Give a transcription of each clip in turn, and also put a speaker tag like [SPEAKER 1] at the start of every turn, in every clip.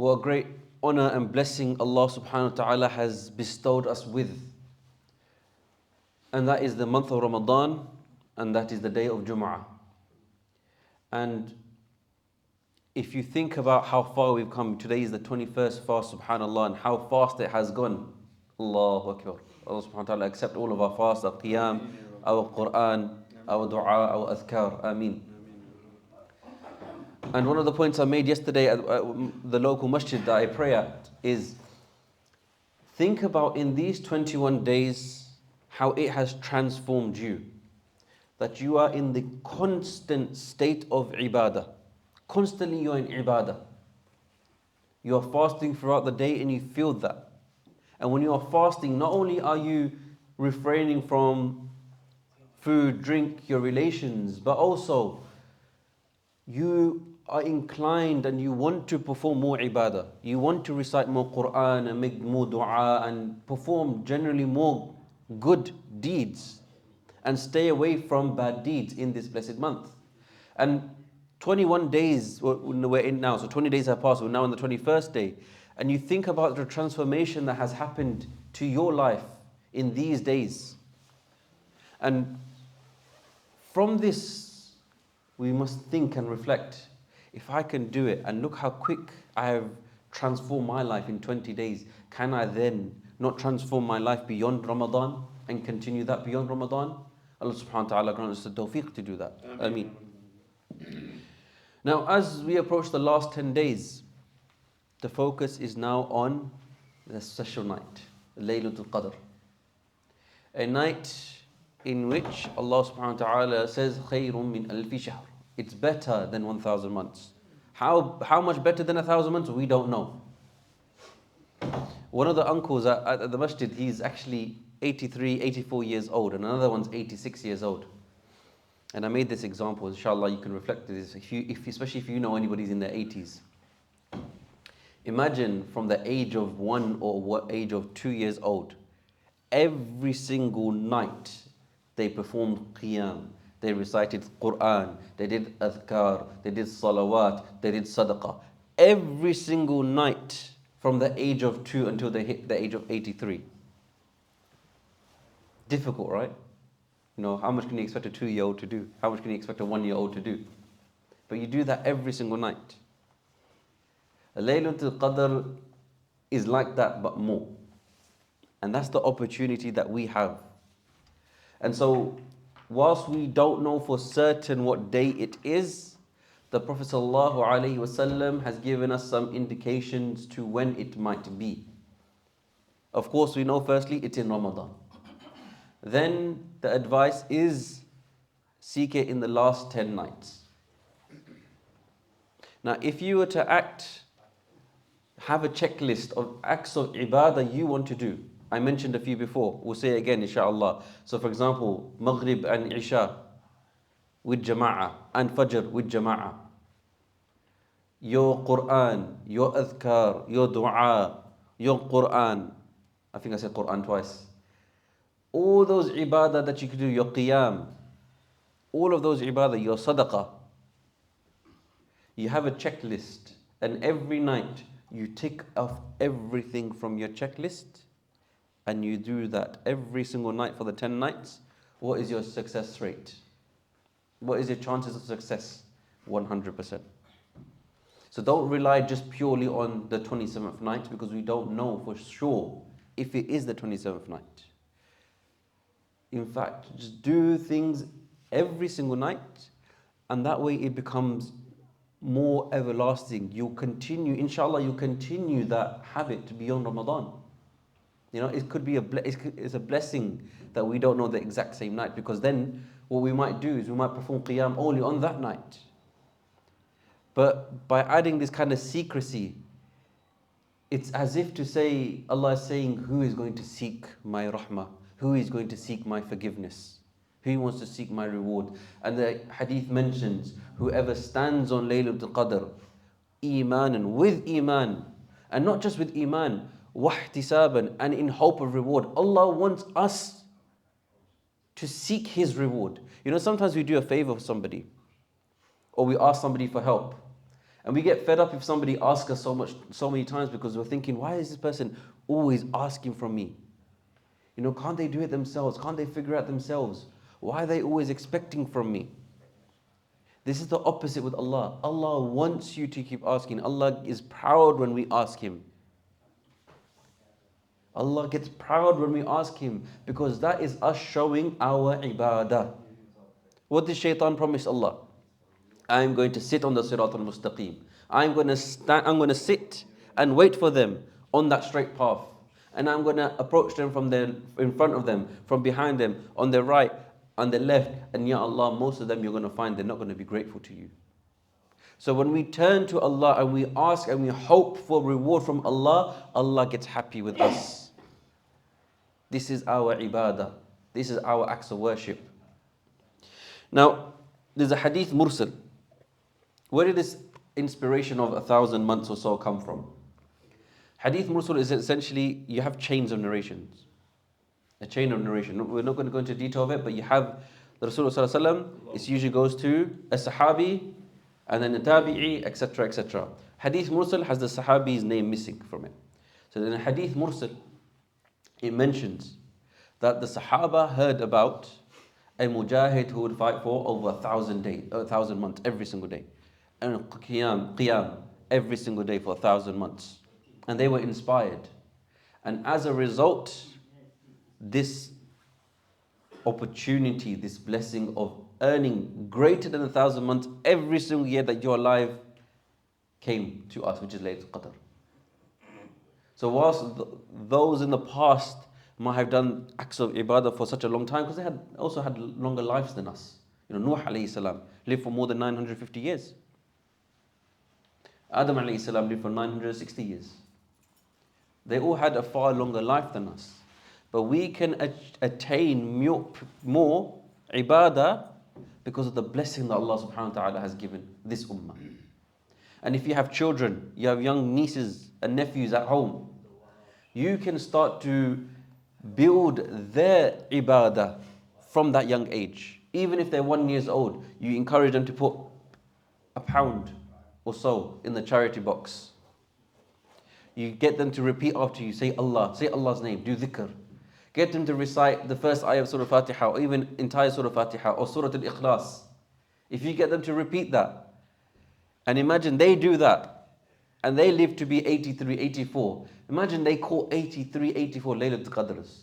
[SPEAKER 1] What a great honor and blessing Allah subhanahu wa ta'ala has bestowed us with. And that is the month of Ramadan, and that is the day of Jum'ah. And if you think about how far we've come, today is the 21st fast, subhanAllah, and how fast it has gone. Allahu Akbar. Allah subhanahu wa ta'ala accept all of our fasts, our qiyam, our Quran, our dua, our adhkar. Ameen. And one of the points I made yesterday at the local masjid that I pray at is, think about in these 21 days how it has transformed you. That you are in the constant state of ibadah. Constantly you're in ibadah. You are fasting throughout the day and you feel that. And when you are fasting, not only are you refraining from food, drink, your relations, but also you are inclined and you want to perform more ibadah. You want to recite more Quran and make more dua and perform generally more good deeds and stay away from bad deeds in this blessed month. And 21 days we're in now, so 20 days have passed, we're now on the 21st day. And you think about the transformation that has happened to your life in these days. And from this, we must think and reflect. If I can do it, and look how quick I have transformed my life in 20 days, can I then not transform my life beyond Ramadan and continue that beyond Ramadan? Allah subhanahu wa ta'ala grant us the tawfiq to do that. Ameen. Now, as we approach the last 10 days, the focus is now on the special night, Laylatul Qadr. A night in which Allah subhanahu wa ta'ala says, خَيْرٌ مِّنْ أَلْفِ شَهْرٍ. It's better than 1,000 months. How much better than 1,000 months? We don't know. One of the uncles at the masjid, he's actually 83, 84 years old, and another one's 86 years old. And I made this example, inshallah you can reflect on this, especially if you know anybody's in their 80s. Imagine from the age of 1 or age of 2 years old, every single night they performed qiyam, they recited Quran, they did adhkar, they did salawat, they did sadaqah. Every single night from the age of 2 until they hit the age of 83. Difficult, right? You know, how much can you expect a 2-year-old to do? How much can you expect a 1-year-old to do? But you do that every single night. Laylatul Qadr is like that, but more. And that's the opportunity that we have. And so, whilst we don't know for certain what day it is, the Prophet ﷺ has given us some indications to when it might be. Of course, we know firstly it's in Ramadan. Then the advice is seek it in the last 10 nights. Now, if you were to have a checklist of acts of ibadah you want to do. I mentioned a few before. We'll say it again, inshallah. So for example, Maghrib and Isha with Jama'ah and Fajr with Jama'ah. Your Quran, your Adhkar, your Dua, your Quran. I think I said Quran twice. All those ibadah that you could do, your Qiyam, all of those ibadah, your Sadaqah. You have a checklist, and every night you tick off everything from your checklist, and you do that every single night for the 10 nights. What is your success rate? What is your chances of success? 100%. So don't rely just purely on the 27th night, because we don't know for sure if it is the 27th night. In fact, just do things every single night, and that way it becomes more everlasting. You continue, inshallah, you continue that habit beyond Ramadan. You know, it could be it's a blessing that we don't know the exact same night, because then what we might do is we might perform qiyam only on that night. But by adding this kind of secrecy, it's as if to say, Allah is saying, who is going to seek my rahmah? Who is going to seek my forgiveness? Who wants to seek my reward? And the hadith mentions, whoever stands on Laylatul Qadr, imanan, with iman, and not just with iman, wahtisaban, and in hope of reward. Allah wants us to seek His reward. You know, sometimes we do a favor for somebody, or we ask somebody for help, And we get fed up if somebody asks us so many times because we're thinking, why is this person always asking from me? You know, can't they do it themselves? Can't they figure out themselves? Why are they always expecting from me? This is the opposite with Allah. Allah wants you to keep asking. Allah is proud when we ask Him. Allah gets proud when we ask Him because that is us showing our ibadah. What did Shaitan promise Allah? I'm going to sit on the Sirat al-Mustaqim. I'm going to sit and wait for them on that straight path. And I'm going to approach them from in front of them, from behind them, on their right, on their left. And ya Allah, most of them you're going to find they're not going to be grateful to you. So when we turn to Allah and we ask and we hope for reward from Allah, Allah gets happy with us. This is our ibadah. This is our acts of worship. Now, there's a hadith mursal. Where did this inspiration of 1,000 months or so come from? Hadith mursal is essentially, you have chains of narrations. A chain of narration. We're not going to go into detail of it, but you have the Rasulullah ﷺ, it usually goes to a sahabi, and then a tabi'i, etc., etc. Hadith mursal has the sahabi's name missing from it. So in a hadith mursal, it mentions that the sahaba heard about a mujahid who would fight for over 1,000 days, 1,000 months, every single day. And qiyam, every single day for 1,000 months. And they were inspired. And as a result, this opportunity, this blessing of earning greater than 1,000 months every single year that you're alive came to us, which is Laylatul Qadr. So whilst those in the past might have done acts of ibadah for such a long time, because they also had longer lives than us. You know, Nuh alayhi salam lived for more than 950 years. Adam alayhi salam lived for 960 years. They all had a far longer life than us. But we can attain more ibadah because of the blessing that Allah subhanahu wa ta'ala has given this ummah. And if you have children, you have young nieces and nephews at home, you can start to build their ibadah from that young age. Even if they're 1 year old, you encourage them to put £1 or so in the charity box. You get them to repeat after you, say Allah, say Allah's name, do dhikr. Get them to recite the first ayah of Surah Fatiha, or even entire Surah Fatiha, or Surah Al-Ikhlas. If you get them to repeat that, and imagine they do that, and they live to be 83, 84. Imagine they caught 83, 84 Laylatul Qadrs.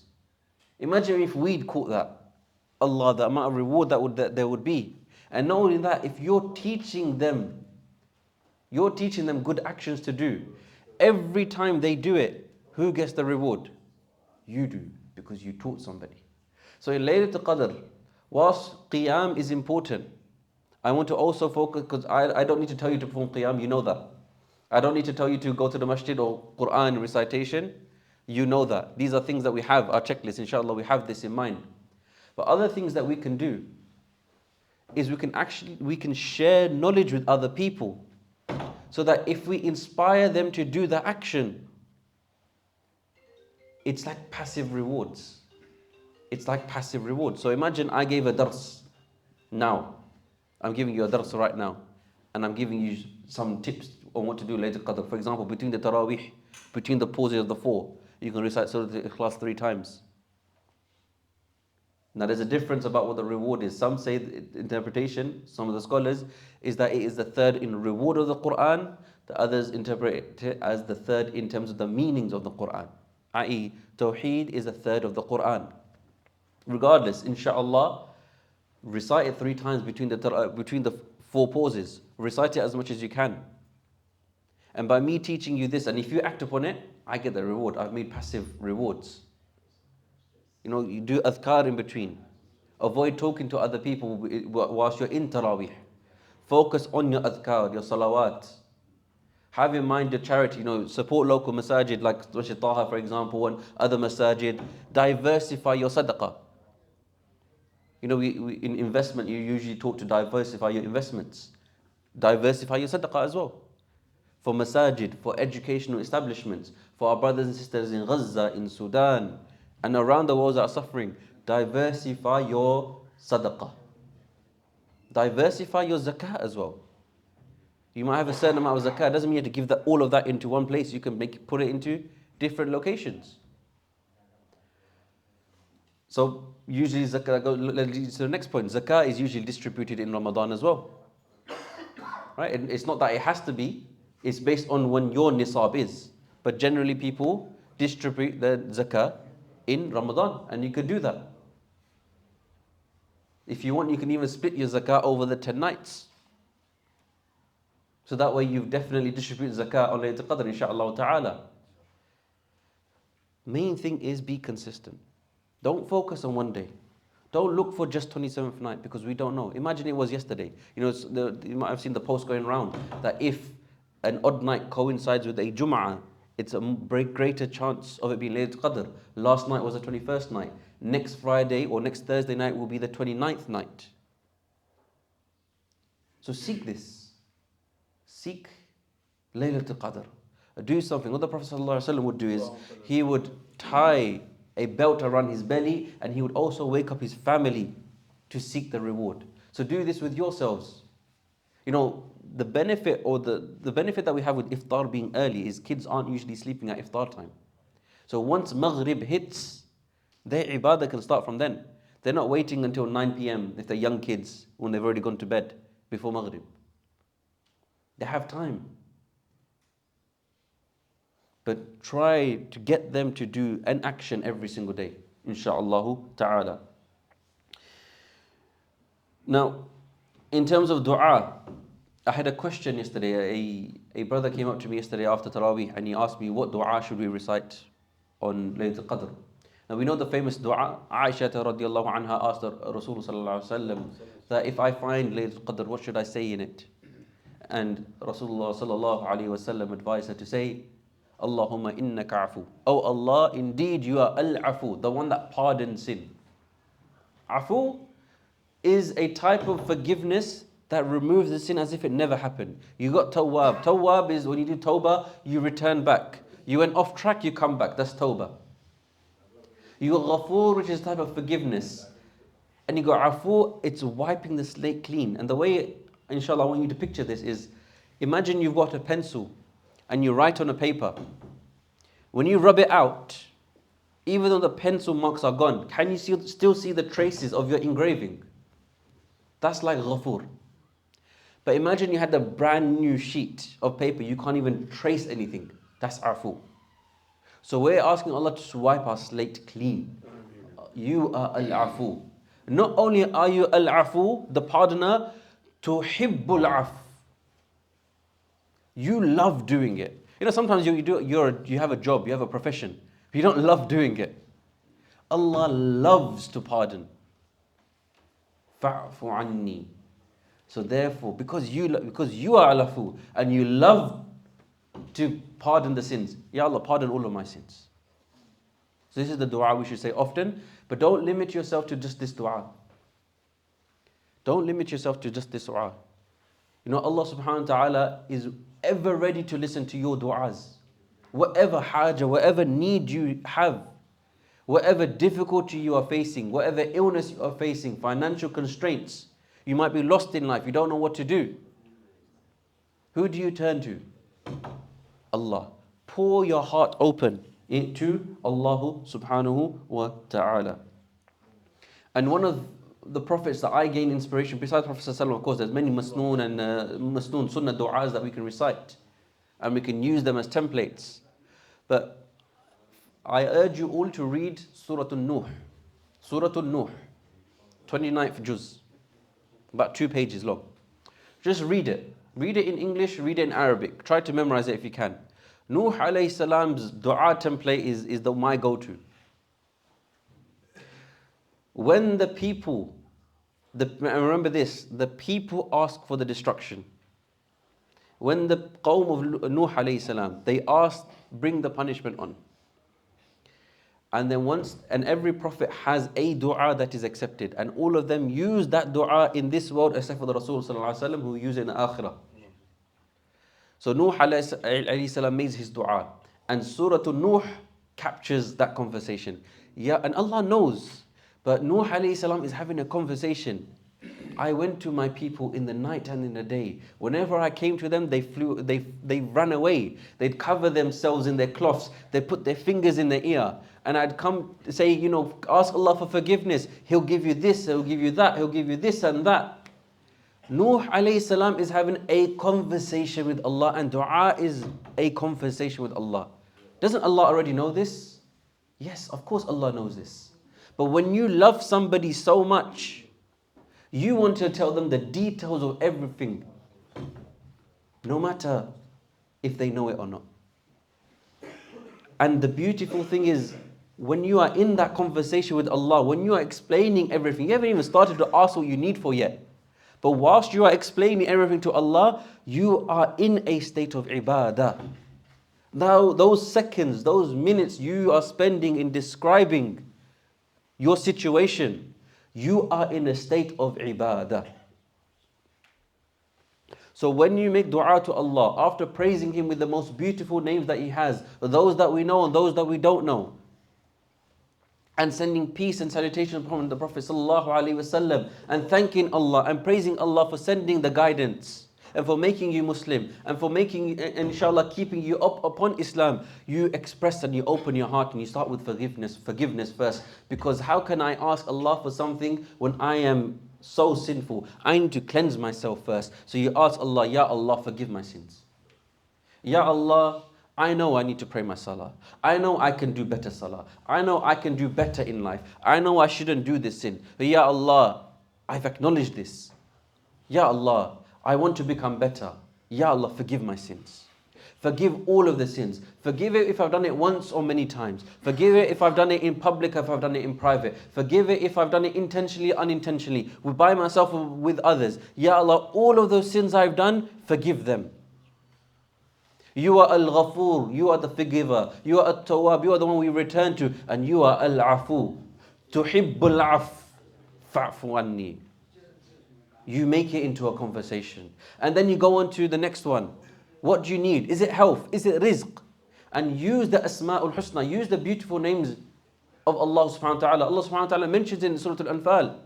[SPEAKER 1] Imagine if we'd caught that. Allah, the amount of reward that there would be. And not only that, if you're teaching them good actions to do, every time they do it, who gets the reward? You do, because you taught somebody. So in Laylatul Qadr, whilst qiyam is important, I want to also focus, because I don't need to tell you to perform qiyam, you know that. I don't need to tell you to go to the masjid or Quran recitation, you know that. These are things that we have, our checklist, inshallah, we have this in mind. But other things that we can do is we can share knowledge with other people, so that if we inspire them to do the action, it's like passive rewards. It's like passive rewards. So imagine I gave a dars now. I'm giving you a dars right now. And I'm giving you some tips on what to do later. For example, between the tarawih, between the pauses of the 4, you can recite Surah Al-Ikhlas 3 times. Now there's a difference about what the reward is. Some say the interpretation, some of the scholars, is that it is the third in reward of the Quran. The others interpret it as the third in terms of the meanings of the Quran. I.e., Tawheed is a third of the Quran. Regardless, inshallah, recite it 3 times between the 4 pauses. Recite it as much as you can. And by me teaching you this, and if you act upon it, I get the reward. I've made passive rewards. You know, you do adhkar in between. Avoid talking to other people whilst you're in tarawih. Focus on your adhkar, your salawat. Have in mind your charity, you know, support local masajid like Masjid Taha, for example, and other masajid. Diversify your sadaqah. You know, in investment, you usually talk to diversify your investments. Diversify your sadaqah as well. For masajid, for educational establishments, for our brothers and sisters in Gaza, in Sudan, and around the world that are suffering, diversify your sadaqah. Diversify your zakah as well. You might have a certain amount of zakah. It doesn't mean you have to give all of that into one place. You can put it into different locations. So usually zakah, let's lead to the next point. Zakah is usually distributed in Ramadan as well. Right? And it's not that it has to be. It's based on when your nisab is. But generally people distribute the zakah in Ramadan. And you can do that. If you want, you can even split your zakah over the 10 nights. So that way you've definitely distributed zakah on Laylatul Qadr, inshaAllah ta'ala. Main thing is be consistent. Don't focus on one day. Don't look for just 27th night because we don't know. Imagine it was yesterday. You might have seen the post going around that if an odd night coincides with a Jum'ah, it's a greater chance of it being Laylatul Qadr. Last night was the 21st night. Next Friday or next Thursday night will be the 29th night. So seek this. Seek Laylatul Qadr. Do something. What the Prophet ﷺ would do is he would tie a belt around his belly and he would also wake up his family to seek the reward. So do this with yourselves. The benefit or the benefit that we have with iftar being early is kids aren't usually sleeping at iftar time. So once Maghrib hits, their ibadah can start from then. They're not waiting until 9 p.m. if they're young kids when they've already gone to bed before Maghrib. They have time. But try to get them to do an action every single day, insha'Allah ta'ala. Now, in terms of dua, I had a question yesterday. A brother came up to me yesterday after Taraweeh and he asked me, what dua should we recite on Laylatul Qadr? Now we know the famous dua. Aisha radiallahu anha asked Rasulullah sallallahu alaihi wasallam that if I find Laylatul Qadr, what should I say in it? And Rasulullah sallallahu alaihi wasallam advised her to say, Allahumma innaka afu. Oh Allah, indeed you are al-afu, the one that pardons sin. Afu is a type of forgiveness that removes the sin as if it never happened. You got tawwab. Tawwab is when you do tawbah, you return back. You went off track, you come back. That's tawbah. You got ghafoor, which is a type of forgiveness. And you got afu, it's wiping the slate clean. And the way, inshallah, I want you to picture this is, imagine you've got a pencil and you write on a paper. When you rub it out, even though the pencil marks are gone, can you still see the traces of your engraving? That's like ghafoor. But imagine you had a brand new sheet of paper, you can't even trace anything. That's afu. So we're asking Allah to wipe our slate clean. You are al-afu. Not only are you al-afu, the pardoner, tuhibbul af. You love doing it. Sometimes you have a job, you have a profession, but you don't love doing it. Allah loves to pardon. Fa'fu anni. So therefore, because you are al-afu and you love to pardon the sins, Ya Allah, pardon all of my sins. So this is the dua we should say often, but don't limit yourself to just this dua. Don't limit yourself to just this dua. Allah subhanahu wa ta'ala is ever ready to listen to your du'as. Whatever haja, whatever need you have, whatever difficulty you are facing, whatever illness you are facing, financial constraints, you might be lost in life, you don't know what to do. Who do you turn to? Allah. Pour your heart open into Allah subhanahu wa ta'ala. And one of the prophets that I gain inspiration, besides Prophet ﷺ, of course, there's many masnoon and masnoon sunnah du'as that we can recite. And we can use them as templates. But I urge you all to read Surah An-Nuh. Surah An-Nuh, 29th juz. About 2 pages long. Just read it. Read it in English, read it in Arabic. Try to memorize it if you can. Nuh alayhi salam's dua template is my go-to. When the people, remember this, the people ask for the destruction. When the qawm of Nuh alayhi salam, they asked, bring the punishment on. And then every prophet has a dua that is accepted. And all of them use that dua in this world except for the Rasul sallallahu alaihi wasallam who use it in the akhirah. So Nuh alayhi salam makes his dua. And Surah Nuh captures that conversation. Yeah, and Allah knows. But Nuh alayhi salam is having a conversation. I went to my people in the night and in the day. Whenever I came to them, they ran away. They'd cover themselves in their cloths. They'd put their fingers in their ear. And I'd come to say, ask Allah for forgiveness. He'll give you this, He'll give you that, He'll give you this and that. Nuh alayhi salam is having a conversation with Allah, and dua is a conversation with Allah. Doesn't Allah already know this? Yes, of course Allah knows this. But when you love somebody so much, you want to tell them the details of everything, no matter if they know it or not. And the beautiful thing is, when you are in that conversation with Allah, when you are explaining everything, you haven't even started to ask what you need for yet. But whilst you are explaining everything to Allah, you are in a state of ibadah. Now, those seconds, those minutes you are spending in describing your situation, you are in a state of ibadah. So when you make dua to Allah, after praising Him with the most beautiful names that He has, those that we know and those that we don't know, and sending peace and salutation upon the Prophet ﷺ, and thanking Allah and praising Allah for sending the guidance and for making you Muslim and for making, inshallah, keeping you up upon Islam, you express and you open your heart and you start with forgiveness first. Because how can I ask Allah for something when I am so sinful? I need to cleanse myself first. So you ask Allah, Ya Allah, forgive my sins. Ya Allah, I know I need to pray my salah. I know I can do better salah. I know I can do better in life. I know I shouldn't do this sin. But Ya Allah, I've acknowledged this. Ya Allah, I want to become better. Ya Allah, forgive my sins. Forgive all of the sins. Forgive it if I've done it once or many times. Forgive it if I've done it in public, if I've done it in private. Forgive it if I've done it intentionally, unintentionally, by myself or with others. Ya Allah, all of those sins I've done, forgive them. You are Al-Ghafoor, you are the forgiver. You are At-Tawwab, you are the one we return to. And you are Al-Afu. Tuhibbul af, fa'fu anni. You make it into a conversation. And then you go on to the next one. What do you need? Is it health? Is it rizq? And use the Asma'ul Husna. Use the beautiful names of Allah subhanahu wa ta'ala. Allah subhanahu wa ta'ala mentions in Surah Al-Anfal.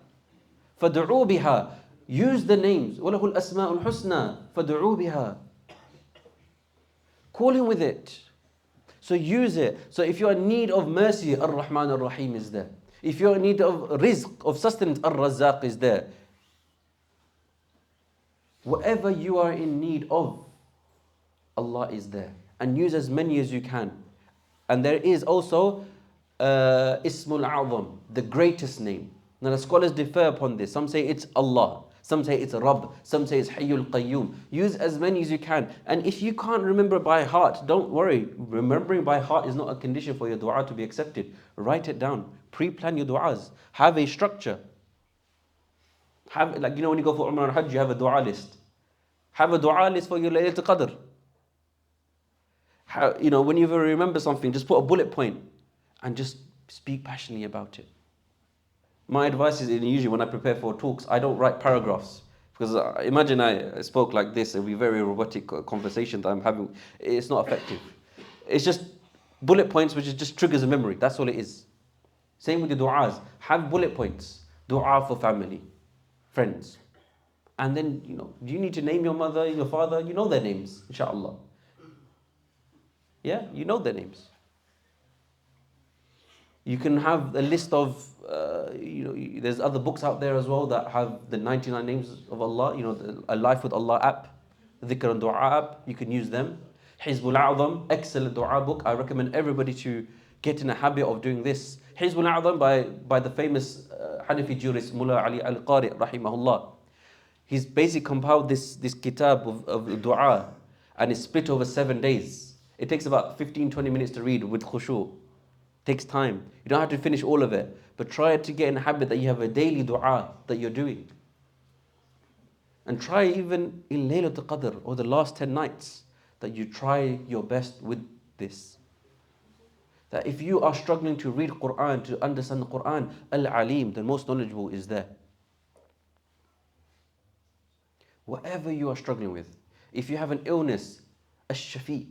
[SPEAKER 1] فَدُعُوا بِهَا. Use the names. وَلَهُ الْأَسْمَاءُ الْحُسْنَى فَدُعُوا بِهَا. Call Him with it. So use it. So if you're in need of mercy, Ar-Rahman Ar-Rahim is there. If you're in need of rizq, of sustenance, Ar-Razzaq is there. Whatever you are in need of, Allah is there. And use as many as you can. And there is also Ismul A'zam, the greatest name. Now the scholars differ upon this. Some say it's Allah. Some say it's Rabb. Some say it's Hayyul Qayyum. Use as many as you can. And if you can't remember by heart, don't worry. Remembering by heart is not a condition for your dua to be accepted. Write it down. Pre-plan your du'as. Have a structure. Have, like, when you go for Umrah and Hajj, you have a dua list. Have a dua list for your Laylatul Qadr. When you remember something, just put a bullet point and just speak passionately about it. My advice is, usually when I prepare for talks, I don't write paragraphs. Because imagine I spoke like this, it would be very robotic conversation that I'm having. It's not effective. It's just bullet points, which just triggers a memory. That's all it is. Same with the du'as. Have bullet points. Du'a for family, friends. And then, do you need to name your mother, your father? You know their names, inshallah. Yeah, you know their names. You can have a list of, there's other books out there as well that have the 99 names of Allah, a Life with Allah app, Dhikr and Dua app, you can use them. Hizbul A'zam, excellent dua book. I recommend everybody to get in a habit of doing this. Hizbul A'zam by the famous Hanafi jurist Mullah Ali Al-Qari, rahimahullah. He's basically compiled this kitab of dua, and it's split over 7 days. It takes about 15-20 minutes to read with khushu'. Takes time. You don't have to finish all of it, but try to get in a habit that you have a daily dua that you're doing. And try even in Laylatul Qadr or the last 10 nights that you try your best with this. That if you are struggling to read Quran, to understand the Quran, Al-Alim, the most knowledgeable, is there. Whatever you are struggling with, if you have an illness, Ash-Shafi,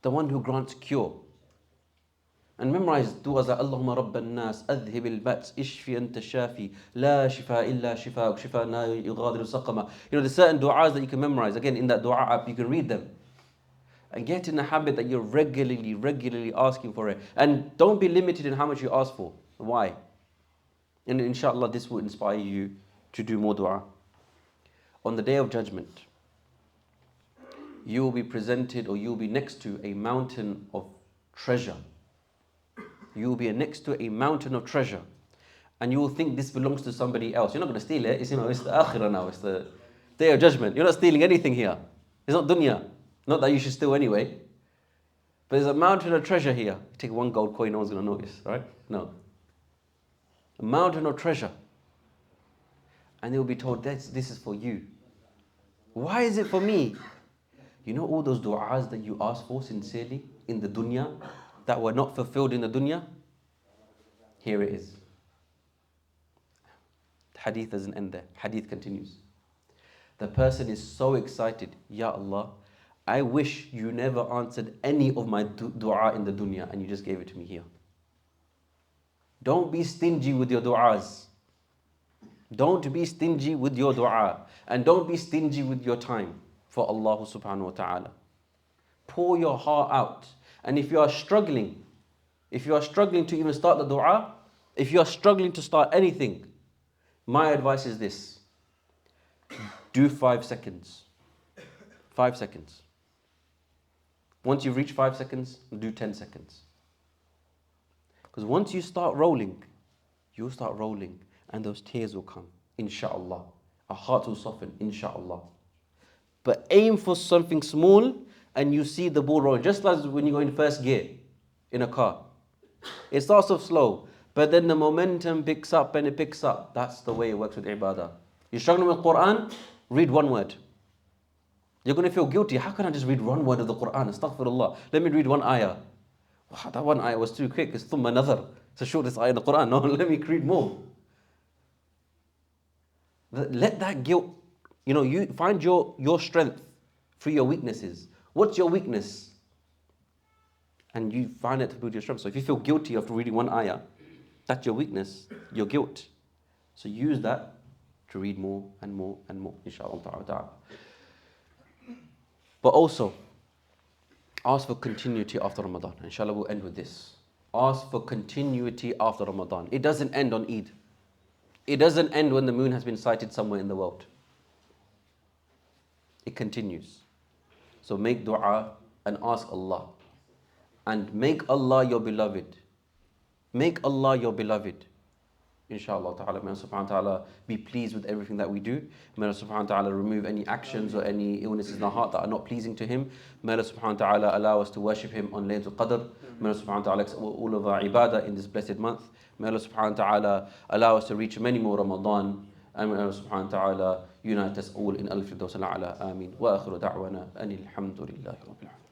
[SPEAKER 1] the one who grants cure. And memorize du'as like Allahumma rabban nas, adhhib al-bats, ishfi anta shafi, la shifa illa shifa'uk, shifa la yughadiru saqama. You know, there's certain du'as that you can memorize. Again, in that du'a app, you can read them. And get in the habit that you're regularly asking for it. And don't be limited in how much you ask for. Why? And inshallah, this will inspire you to do more du'a. On the Day of Judgment, you will be presented, or you will be next to a mountain of treasure. You will be next to a mountain of treasure. And you will think this belongs to somebody else. You're not going to steal it. It's the akhirah now. It's the Day of Judgment. You're not stealing anything here. It's not dunya. Not that you should steal anyway. But there's a mountain of treasure here. You take one gold coin, no one's going to notice, right? No. A mountain of treasure. And they will be told, this is for you. Why is it for me? You know all those du'as that you asked for sincerely in the dunya that were not fulfilled in the dunya? Here it is. The hadith doesn't end there. Hadith continues. The person is so excited. Ya Allah, I wish you never answered any of my du'a in the dunya and you just gave it to me here. Don't be stingy with your du'as. Don't be stingy with your du'a. And don't be stingy with your time for Allah subhanahu wa ta'ala. Pour your heart out. And if you are struggling to even start the du'a, if you are struggling to start anything, my advice is this. Do 5 seconds. 5 seconds. Once you've reached 5 seconds, do 10 seconds. Because once you start rolling, you'll start rolling and those tears will come, inshallah. Our hearts will soften, inshallah. But aim for something small and you see the ball rolling. Just like when you go in first gear in a car. It starts off slow, but then the momentum picks up and it picks up. That's the way it works with ibadah. You're struggling with Quran, read one word. You're going to feel guilty. How can I just read one word of the Quran? Astaghfirullah. Let me read one ayah. Wow, that one ayah was too quick. It's thumma another. It's the shortest ayah in the Quran. No, let me read more. Let that guilt, you find your strength through your weaknesses. What's your weakness? And you find it to build your strength. So if you feel guilty after reading one ayah, that's your weakness, your guilt. So use that to read more and more and more, inshallah ta'ala. But also, ask for continuity after Ramadan. Inshallah, we'll end with this. Ask for continuity after Ramadan. It doesn't end on Eid. It doesn't end when the moon has been sighted somewhere in the world. It continues. So make dua and ask Allah. And make Allah your beloved. Make Allah your beloved. Inshallah ta'ala. May Allah subhanahu wa ta'ala be pleased with everything that we do. May Allah subhanahu wa ta'ala remove any actions or any illnesses in our heart that are not pleasing to Him. May Allah subhanahu wa ta'ala allow us to worship Him on Laylatul Qadr. May Allah subhanahu wa ta'ala accept all of our ibadah in this blessed month. May Allah subhanahu wa ta'ala allow us to reach many more Ramadan. And may Allah subhanahu wa ta'ala unite us all in al-firdaus al-a'la. Ameen. Wa akhiru da'wana anil hamdulillahi rabbil alamin.